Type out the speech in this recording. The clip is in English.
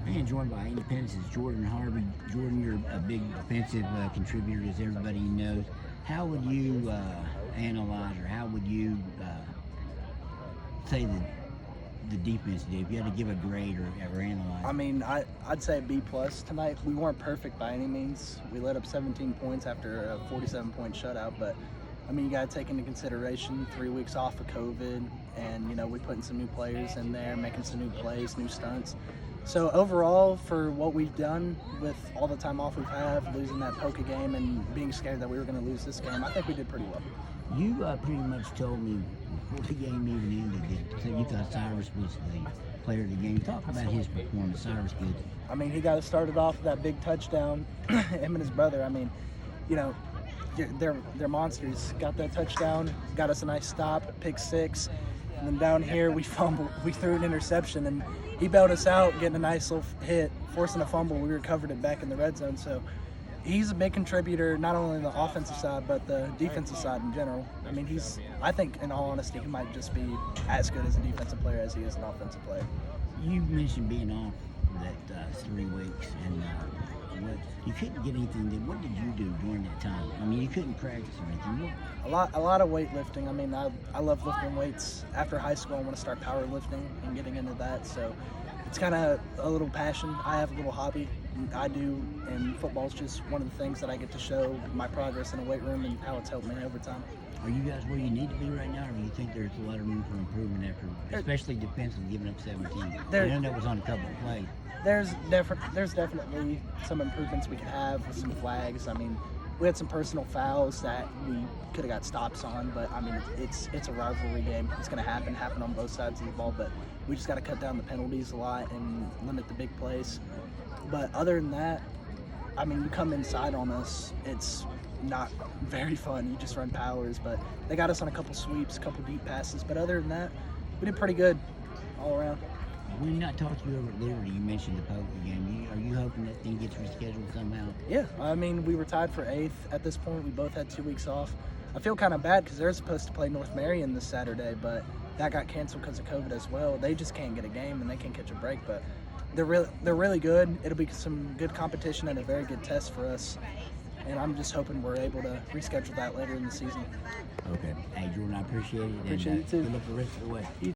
And joined by Independence's Jordan Harvey. Jordan, you're a big offensive contributor, as everybody knows. How would you analyze, or how would you say that the defense did? If you had to give a grade or analyze. I mean, I'd say B+ tonight. We weren't perfect by any means. We let up 17 points after a 47-point shutout, but I mean, you got to take into consideration 3 weeks off of COVID, and, you know, we're putting some new players in there, making some new plays, new stunts. So overall, for what we've done with all the time off we've had, losing that Poca game and being scared that we were going to lose this game, I think we did pretty well. You pretty much told me before the game even ended that you thought Cyrus was the player of the game. Talk about his performance, Cryrus Goodson. I mean, he got us started off with that big touchdown. Him and his brother, I mean, you know, they're monsters. Got that touchdown, got us a nice stop, pick 6. And then down here, we fumbled. We threw an interception, and he bailed us out, getting a nice little hit, forcing a fumble. We recovered it back in the red zone. So he's a big contributor, not only on the offensive side, but the defensive side in general. I mean, I think, in all honesty, he might just be as good as a defensive player as he is an offensive player. You mentioned being off that 3 weeks, and you couldn't get anything. What did you do during that time? I mean, you couldn't practice or anything. A lot of weightlifting. I mean, I love lifting weights. After high school, I want to start powerlifting and getting into that. So it's kind of a little passion. I have a little hobby I do, and football's just one of the things that I get to show my progress in a weight room and how it's helped me over time. Are you guys where you need to be right now, or do you think there's a lot of room for improvement after, especially defensively, giving up 17? I know that was on a couple of plays. There's definitely some improvements we could have with some flags. I mean, we had some personal fouls that we could have got stops on, but I mean, it's a rivalry game. It's going to happen on both sides of the ball, but we just got to cut down the penalties a lot and limit the big plays. But other than that, I mean, you come inside on us, it's not very fun. You just run powers, but they got us on a couple sweeps, a couple deep passes. But other than that, we did pretty good all around. When I talked to you over at Liberty, you mentioned the Poca game. Are you hoping that thing gets rescheduled somehow? Yeah, I mean, we were tied for 8th at this point. We both had 2 weeks off. I feel kind of bad because they're supposed to play North Marion this Saturday, but that got canceled because of COVID as well. They just can't get a game and they can't catch a break, but they're really good. It'll be some good competition and a very good test for us. And I'm just hoping we're able to reschedule that later in the season. Okay. Hey, Jordan, I appreciate it. Appreciate it too. Good luck for the rest of the way.